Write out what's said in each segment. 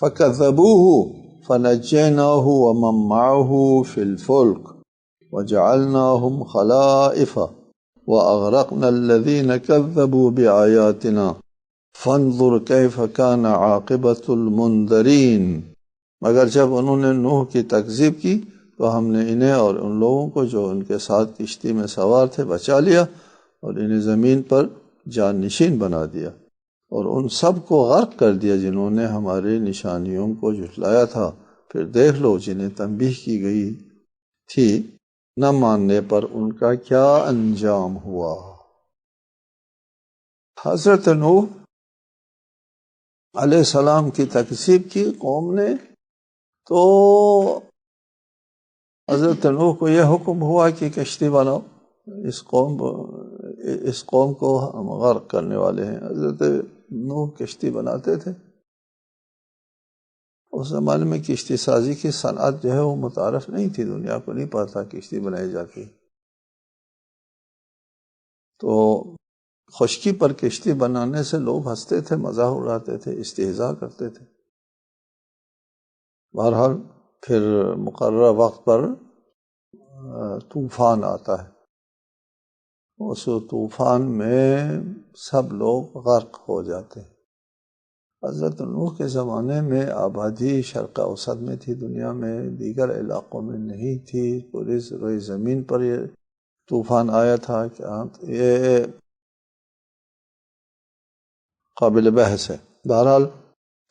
فَكَذَّبُوهُ فَنَجَّيْنَاهُ وَمَن مَّعَهُ فِي الْفُلْكِ وَجَعَلْنَاهُمْ خَلَائِفَ وَأَغْرَقْنَا الَّذِينَ كَذَّبُوا بِآيَاتِنَا فَانظُرْ كَيْفَ كَانَ عَاقِبَةُ الْمُنذَرِينَ۔ مگر جب انہوں نے نوح کی تکذیب کی تو ہم نے انہیں اور ان لوگوں کو جو ان کے ساتھ کشتی میں سوار تھے بچا لیا اور انہیں زمین پر جان نشین بنا دیا، اور ان سب کو غرق کر دیا جنہوں نے ہماری نشانیوں کو جھٹلایا تھا۔ پھر دیکھ لو جنہیں تنبیہ کی گئی تھی نہ ماننے پر ان کا کیا انجام ہوا۔ حضرت نوح علیہ السلام کی تکذیب کی قوم نے، تو حضرت نوح کو یہ حکم ہوا کہ کشتی بناؤ، اس قوم کو ہم غرق کرنے والے ہیں۔ حضرت نوح کشتی بناتے تھے۔ اس زمانے میں کشتی سازی کی صنعت جو ہے وہ متعارف نہیں تھی، دنیا کو نہیں پتا کشتی بنائی جاتی۔ تو خشکی پر کشتی بنانے سے لوگ ہنستے تھے، مزاح اڑاتے تھے، استہزاء کرتے تھے۔ بہرحال پھر مقررہ وقت پر طوفان آتا ہے، اس طوفان میں سب لوگ غرق ہو جاتے ہیں۔ حضرت نوح کے زمانے میں آبادی شرق اوسط میں تھی، دنیا میں دیگر علاقوں میں نہیں تھی۔ پوری روئے زمین پر یہ طوفان آیا تھا کہ یہ قابل بحث ہے۔ بہرحال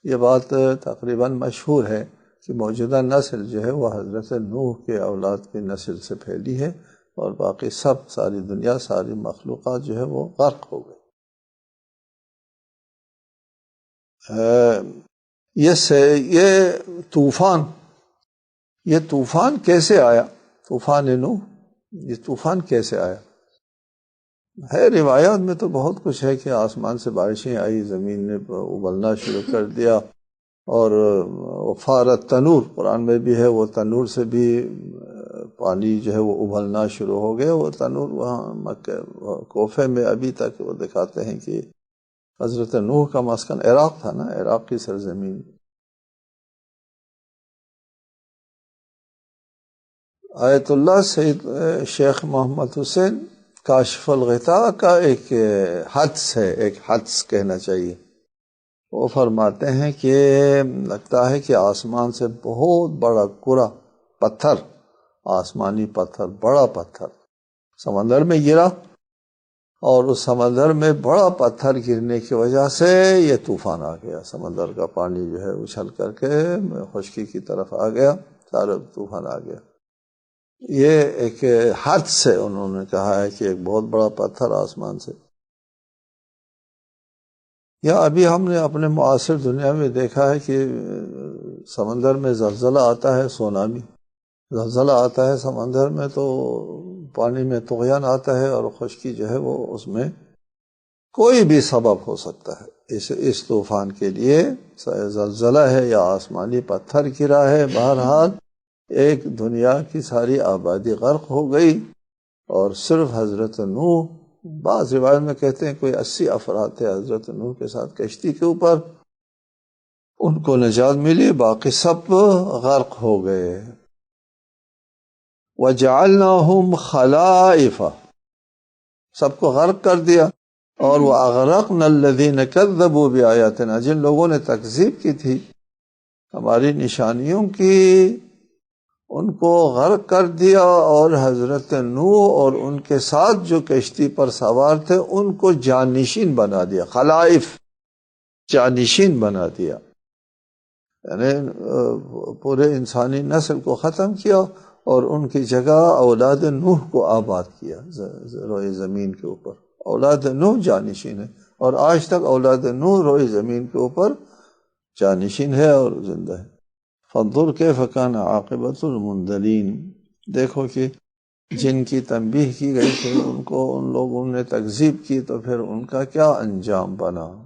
یہ بات تقریباً مشہور ہے کہ موجودہ نسل جو ہے وہ حضرت نوح کے اولاد کی نسل سے پھیلی ہے، اور باقی سب ساری دنیا، ساری مخلوقات جو ہے وہ غرق ہو گئی۔ یہ طوفان کیسے آیا؟ طوفان نوح، یہ طوفان کیسے آیا؟ ہے روایات میں تو بہت کچھ ہے کہ آسمان سے بارشیں آئی، زمین نے ابلنا شروع کر دیا، اور فارت تنور قرآن میں بھی ہے، وہ تنور سے بھی پانی جو ہے وہ ابلنا شروع ہو گیا۔ وہ تنور وہاں مکہ کوفے میں ابھی تک وہ دکھاتے ہیں کہ حضرت نوح کا مسکن عراق تھا نا، عراق کی سرزمین۔ آیت اللہ سید شیخ محمد حسین کاشف الغطاء کا ایک حدث ہے، ایک حدث کہنا چاہیے۔ وہ فرماتے ہیں کہ لگتا ہے کہ آسمان سے بہت بڑا کرا پتھر، آسمانی پتھر، بڑا پتھر سمندر میں گرا، اور اس سمندر میں بڑا پتھر گرنے کی وجہ سے یہ طوفان آ گیا۔ سمندر کا پانی جو ہے اچھل کر کے خشکی کی طرف آ گیا، سارا طوفان آ گیا۔ یہ ایک حدث سے انہوں نے کہا ہے کہ ایک بہت بڑا پتھر آسمان سے، یا ابھی ہم نے اپنے معاصر دنیا میں دیکھا ہے کہ سمندر میں زلزلہ آتا ہے، سونامی، زلزلہ آتا ہے سمندر میں تو پانی میں طغیان آتا ہے، اور خشکی جو ہے وہ اس میں کوئی بھی سبب ہو سکتا ہے۔ اس طوفان کے لیے زلزلہ ہے یا آسمانی پتھر گرا ہے، بہرحال ایک دنیا کی ساری آبادی غرق ہو گئی، اور صرف حضرت نوح، بعض روایت میں کہتے ہیں کوئی 80 افراد تھے حضرت نوح کے ساتھ کشتی کے اوپر، ان کو نجات ملی، باقی سب غرق ہو گئے۔ وَجَعَلْنَاهُمْ خَلَائِفَ، سب کو غرق کر دیا، اور وَأَغْرَقْنَا الَّذِينَ كَذَّبُوا بِآيَاتِنَا، جن لوگوں نے تکذیب کی تھی ہماری نشانیوں کی، ان کو غرق کر دیا، اور حضرت نوح اور ان کے ساتھ جو کشتی پر سوار تھے ان کو جانشین بنا دیا۔ خلائف، جانشین بنا دیا، یعنی پورے انسانی نسل کو ختم کیا، اور ان کی جگہ اولاد نوح کو آباد کیا روئے زمین کے اوپر۔ اولاد نوح جانشین ہے، اور آج تک اولاد نوح روئے زمین کے اوپر جانشین ہے اور زندہ ہے۔ فانظر کیف کان عاقبۃ المنذرین، دیکھو کہ جن کی تنبیہ کی گئی تھی ان کو ان لوگوں نے تکذیب کی تو پھر ان کا کیا انجام بنا۔